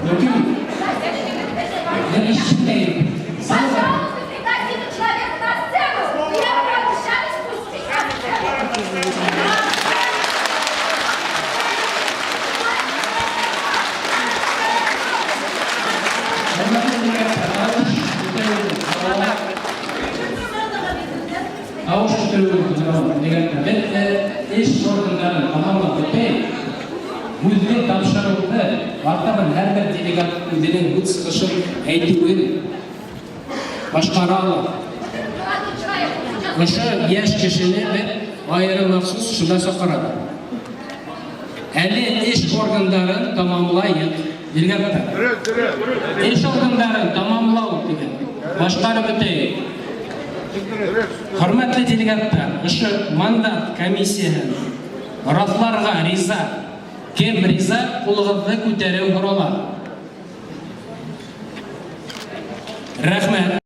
Мөмкин. Я не считаю. Пожалуйста, пригласите человека на сцену. Я обещали спустить на сцену. Ауыз көтеру деген бетте еш органдарын тамамлап бітпей, өзіне тапсыруды вақтабын әрбір делегаттың деген өтіс үшін әйтеуін башқара алады. Ошы еш кішіне бір айыры мақсус шында соқырады. Әлі еш органдарын тамамлайық делегаттар. Еш органдарын тамамлау деген башқарып бітейік. Hürmetli делегаттар, ұшы мандат комиссияның ұратларға риза, кем риза құлығыды көтеру құралар. Рахмет.